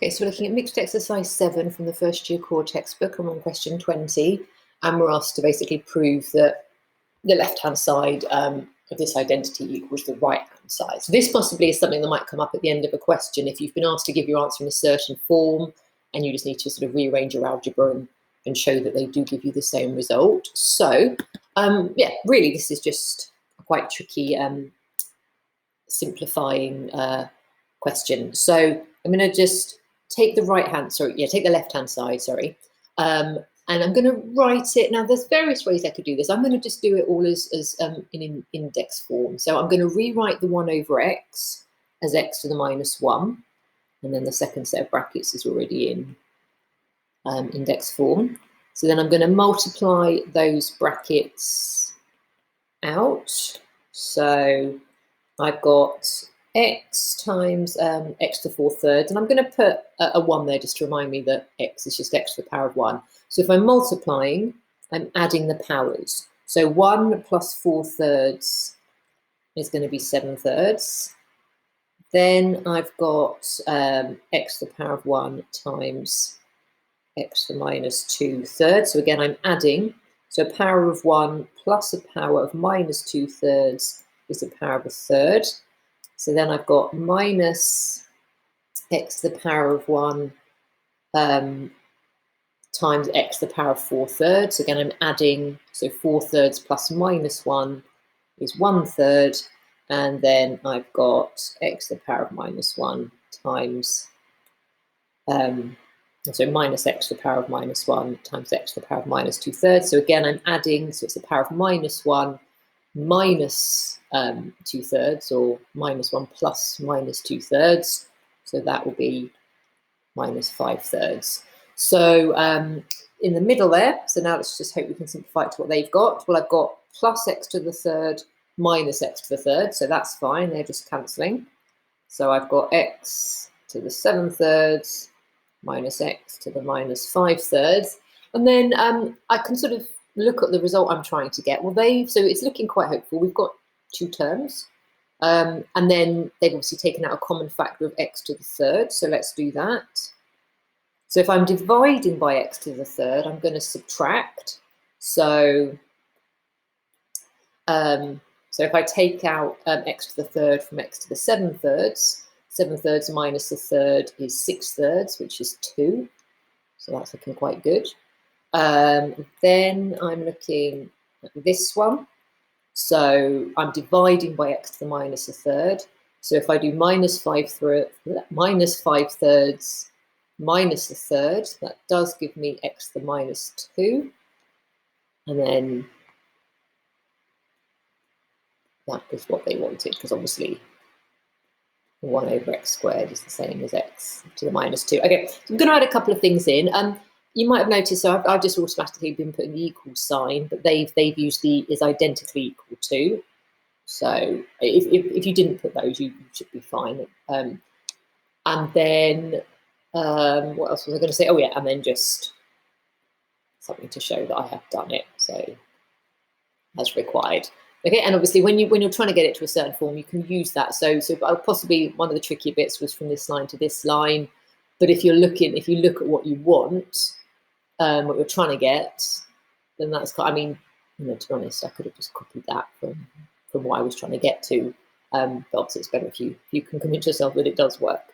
Okay, so we're looking at mixed exercise 7 from the first year core textbook. I'm on question 20, and we're asked to basically prove that the left-hand side of this identity equals the right-hand side. So this possibly is something that might come up at the end of a question if you've been asked to give your answer in a certain form and you just need to sort of rearrange your algebra and show that they do give you the same result. So, yeah, really this is just a quite tricky simplifying question. So I'm going to just take the take the left-hand side, and I'm going to write it. Now, there's various ways I could do this. I'm going to just do it all as in index form. So I'm going to rewrite the 1 over x as x to the minus 1, and then the second set of brackets is already in index form. So then I'm going to multiply those brackets out. So I've got x times x to the 4 thirds, and I'm going to put a 1 there just to remind me that x is just x to the power of 1. So if I'm multiplying, I'm adding the powers. So 1 plus 4 thirds is going to be 7 thirds. Then I've got x to the power of 1 times x to the minus 2 thirds. So again, I'm adding. So a power of 1 plus a power of minus 2 thirds is a power of a third. So then I've got minus x to the power of 1 times x to the power of 4 thirds. Again, I'm adding, so 4 thirds plus minus 1 is 1 third. And then I've got x to the power of minus 1 times, so minus x to the power of minus 1 times x to the power of minus 2 thirds. So again, I'm adding, so it's the power of minus 1 minus 2 thirds, or minus 1 plus minus 2 thirds. So that will be minus 5 thirds. So in the middle there, so now let's just hope we can simplify it to what they've got. Well, I've got plus x to the third minus x to the third, so that's fine, they're just cancelling. So I've got x to the 7 thirds minus x to the minus 5 thirds. And then I can sort of look at the result I'm trying to get. Well, so it's looking quite hopeful. We've got 2 terms. And then they've obviously taken out a common factor of x to the third. So let's do that. So if I'm dividing by x to the third, I'm going to subtract. So if I take out x to the third from x to the 7 thirds, 7 thirds minus a third is 6 thirds, which is 2. So that's looking quite good. Then I'm looking at this one. So I'm dividing by x to the minus a third. So if I do minus 5 thirds minus a third, that does give me x to the minus 2. And then that is what they wanted, because obviously 1 over x squared is the same as x to the minus 2. Okay, so I'm going to add a couple of things in. You might have noticed, so I've just automatically been putting the equal sign, but they've used the is identically equal to. So if you didn't put those, you should be fine. And then what else was I going to say? Oh yeah, and then just something to show that I have done it, so as required. Okay, and obviously when you're trying to get it to a certain form, you can use that. So possibly one of the tricky bits was from this line to this line. But if you look at what you want, what you're trying to get, then that's I mean, to be honest, I could have just copied that from what I was trying to get to. But obviously it's better if you can convince yourself that it does work.